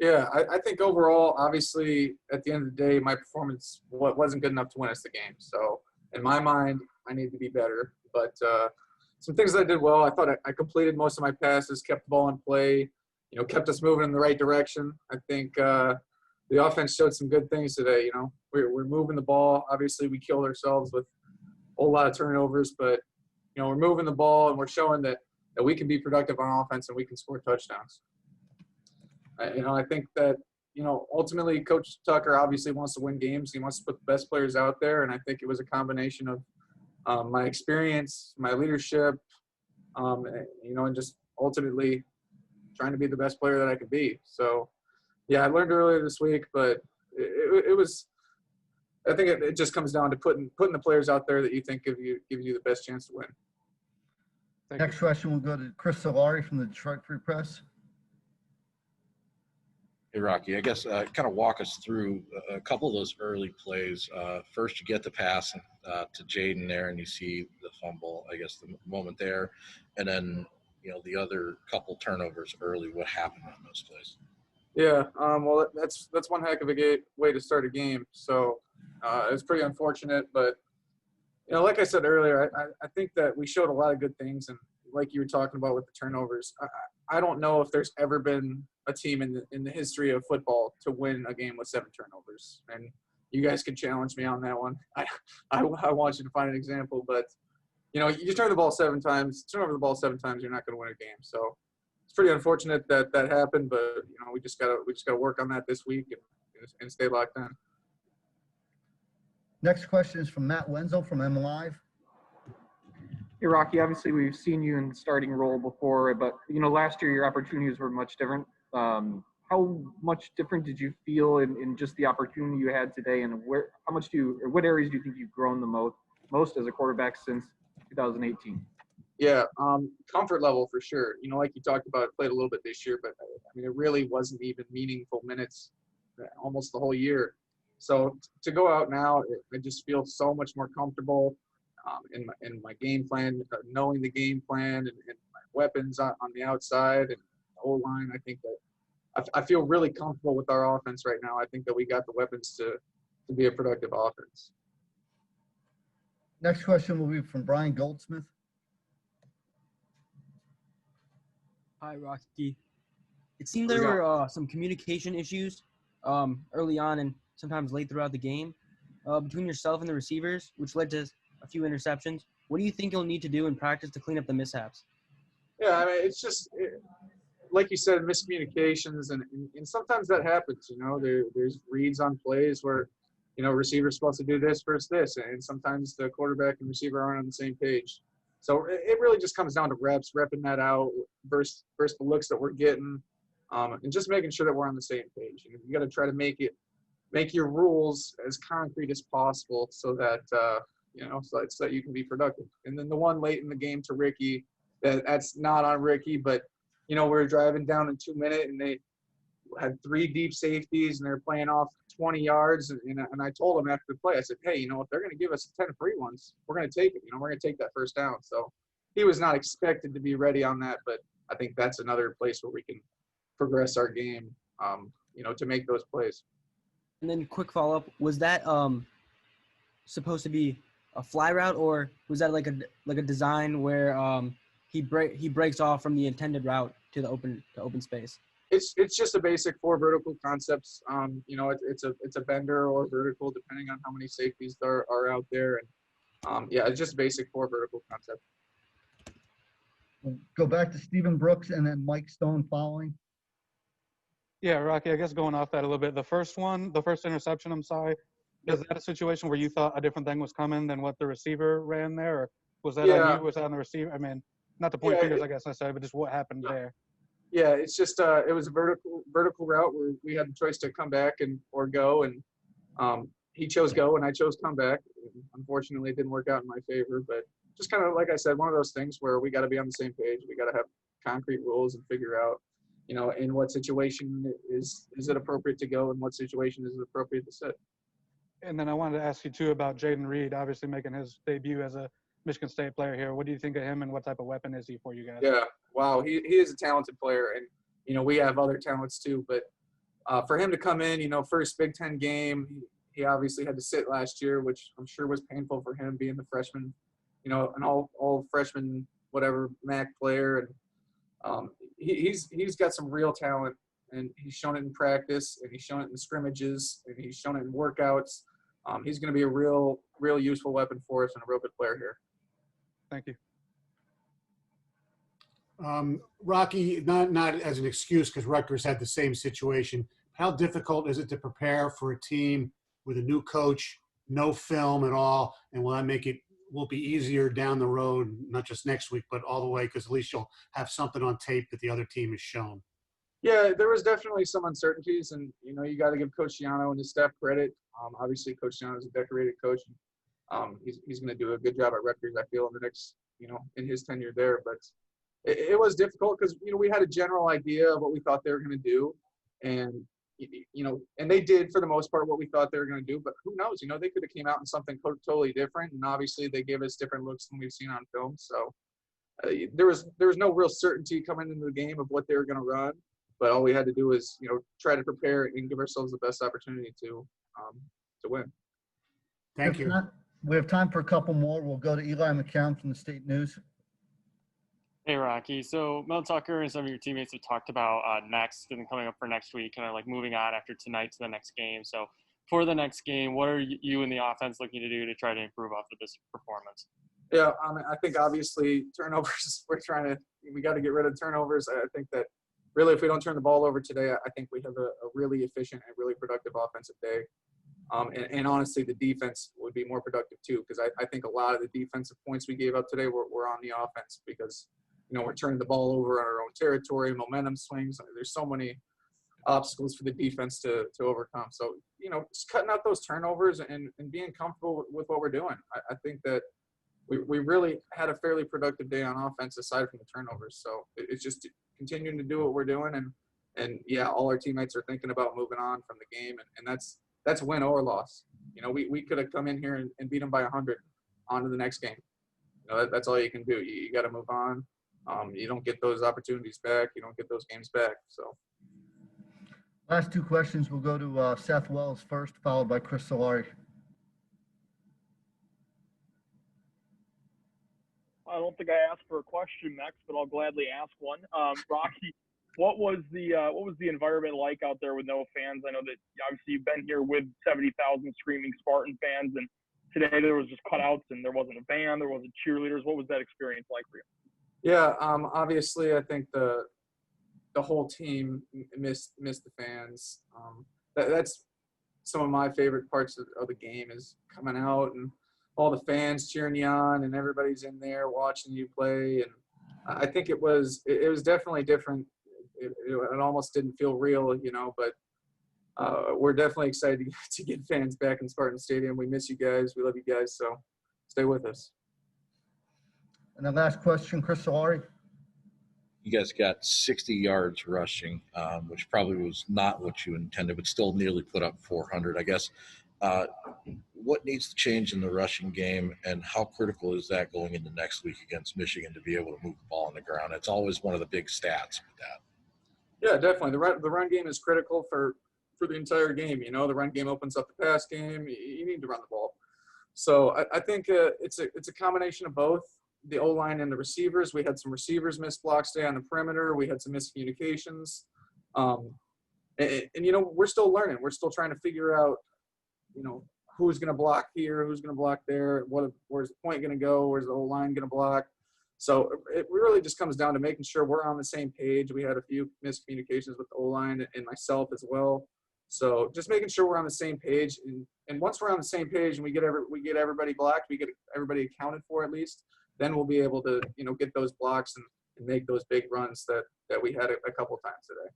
Yeah, I think overall, obviously, at the end of the day, my performance wasn't good enough to win us the game. So in my mind, I need to be better. But some things that I did well, I thought I completed most of my passes, kept the ball in play, kept us moving in the right direction. I think the offense showed some good things today. We're moving the ball. Obviously, we killed ourselves with a whole lot of turnovers, but we're moving the ball and we're showing that we can be productive on offense and we can score touchdowns. I think that, ultimately Coach Tucker obviously wants to win games. He wants to put the best players out there, and I think it was a combination of my experience, my leadership, and just ultimately trying to be the best player that I could be. So, yeah, I learned earlier this week, but it was – I think it just comes down to putting the players out there that you think give you the best chance to win. Next question will go to Chris Solari from the Detroit Free Press. Hey, Rocky, I guess kind of walk us through a couple of those early plays. First, you get the pass to Jaden there, and you see the fumble, I guess, the moment there. And then, the other couple turnovers early. What happened on those plays? Yeah, well, that's one heck of a way to start a game. So it's pretty unfortunate. But, like I said earlier, I think that we showed a lot of good things. And like you were talking about with the turnovers, I don't know if there's ever been a team in the history of football to win a game with 7 turnovers. And you guys can challenge me on that one. I want you to find an example, but you turn the ball 7 times, turn over the ball 7 times, you're not going to win a game. So it's pretty unfortunate that happened, but we just gotta work on that this week and stay locked in. Next question is from Matt Wenzel from M Live. Hey, Rocky, obviously we've seen you in the starting role before, but, last year your opportunities were much different. How much different did you feel in just the opportunity you had today, and what areas do you think you've grown the most as a quarterback since 2018? Yeah, comfort level for sure. Like you talked about, played a little bit this year, but it really wasn't even meaningful minutes almost the whole year. So to go out now, I just feel so much more comfortable in my game plan, knowing the game plan and my weapons on the outside and the whole line. I think that I feel really comfortable with our offense right now. I think that we got the weapons to be a productive offense. Next question will be from Brian Goldsmith. Hi, Rocky. It seemed there were some communication issues early on and sometimes late throughout the game between yourself and the receivers, which led to a few interceptions. What do you think you'll need to do in practice to clean up the mishaps? Yeah, it's just like you said, miscommunications, and sometimes that happens. There's reads on plays where receiver's supposed to do this versus this, and sometimes the quarterback and receiver aren't on the same page. So it really just comes down to repping that out versus the looks that we're getting, and just making sure that we're on the same page. You got to try to make your rules as concrete as possible so that so that you can be productive. And then the one late in the game to Ricky, that's not on Ricky, but we were driving down in 2 minutes and they had 3 deep safeties and they're playing off 20 yards. And I told them after the play, I said, hey, if they're going to give us 10 free ones, we're going to take it. We're going to take that first down. So he was not expected to be ready on that, but I think that's another place where we can progress our game, to make those plays. And then quick follow-up, was that supposed to be a fly route, or was that like a design where he breaks off from the intended route to the open space? It's just a basic 4 vertical concepts. It's a bender or vertical depending on how many safeties there are out there, and it's just basic 4 vertical concept. We'll go back to Stephen Brooks and then Mike Stone following. Yeah, Rocky, I guess going off that a little bit, the first interception, is that a situation where you thought a different thing was coming than what the receiver ran there? Or was that on you? Was that on the receiver? I mean, not to point fingers, I guess I said, but just what happened there? Yeah, it's just it was a vertical route where we had the choice to come back or go, and he chose go and I chose come back. Unfortunately, it didn't work out in my favor, but just kind of like I said, one of those things where we got to be on the same page. We got to have concrete rules and figure out, in what situation is it appropriate to go and what situation is it appropriate to sit. And then I wanted to ask you too about Jaden Reed, obviously making his debut as a Michigan State player here. What do you think of him and what type of weapon is he for you guys? Yeah, wow, he is a talented player, and we have other talents too, but for him to come in, first Big Ten game, he obviously had to sit last year, which I'm sure was painful for him being the freshman, an all freshman, whatever, MAC player. And he's got some real talent, and he's shown it in practice, and he's shown it in scrimmages, and he's shown it in workouts. He's going to be a real useful weapon for us and a real good player here. Thank you. Rocky, not as an excuse because Rutgers had the same situation. How difficult is it to prepare for a team with a new coach, no film at all, and will it be easier down the road, not just next week, but all the way, because at least you'll have something on tape that the other team has shown? Yeah, there was definitely some uncertainties, and you got to give Coach Giano and his staff credit. Obviously, Coach Giano is a decorated coach. He's going to do a good job at Rutgers, I feel, in the next, in his tenure there. But it was difficult because we had a general idea of what we thought they were going to do, and and they did for the most part what we thought they were going to do. But who knows? They could have came out in something totally different, and obviously they gave us different looks than we've seen on film. So there was no real certainty coming into the game of what they were going to run. But all we had to do was, try to prepare and give ourselves the best opportunity to win. Thank you. We have time for a couple more. We'll go to Eli McCown from the State News. Hey, Rocky. So Mel Tucker and some of your teammates have talked about next and coming up for next week, kind of like moving on after tonight to the next game. So for the next game, what are you and the offense looking to do to try to improve off of this performance? Yeah, I think obviously turnovers, we got to get rid of turnovers. I think that really if we don't turn the ball over today, I think we have a really efficient and really productive offensive day. And honestly, the defense would be more productive too, because I think a lot of the defensive points we gave up today were on the offense because, we're turning the ball over on our own territory, momentum swings. There's so many obstacles for the defense to overcome. So, just cutting out those turnovers and being comfortable with what we're doing. I think that we really had a fairly productive day on offense aside from the turnovers. So it's just continuing to do what we're doing. And yeah, all our teammates are thinking about moving on from the game. And that's win or loss. We could have come in here and beat them by 100 on to the next game. That's all you can do. You got to move on. You don't get those opportunities back. You don't get those games back. So. Last two questions. We'll go to Seth Wells first, followed by Chris Solari. I don't think I asked for a question next, but I'll gladly ask one. Rocky, what was the environment like out there with no fans? I know that obviously you've been here with 70,000 screaming Spartan fans, and today there was just cutouts and there wasn't a band, there wasn't cheerleaders. What was that experience like for you? Yeah, obviously I think the whole team missed the fans. That's some of my favorite parts of the game is coming out and all the fans cheering you on and everybody's in there watching you play. And I think it was definitely different. It almost didn't feel real, but we're definitely excited to get fans back in Spartan Stadium. We miss you guys. We love you guys. So stay with us. And the last question, Chris Solari. You guys got 60 yards rushing, which probably was not what you intended, but still nearly put up 400, I guess. What needs to change in the rushing game, and how critical is that going into next week against Michigan to be able to move the ball on the ground? It's always one of the big stats with that. Yeah, definitely. The run game is critical for the entire game. The run game opens up the pass game. You need to run the ball. So I think it's a combination of both. The O-line and the receivers. We had some receivers miss blocks today on the perimeter. We had some miscommunications. And we're still learning. We're still trying to figure out, who's going to block here, who's going to block there, where's the point going to go, where's the O-line going to block. So it really just comes down to making sure we're on the same page. We had a few miscommunications with the O-line and myself as well. So just making sure we're on the same page. And once we're on the same page and we get everybody blocked, we get everybody accounted for at least, then we'll be able to, get those blocks and make those big runs that we had a couple times today.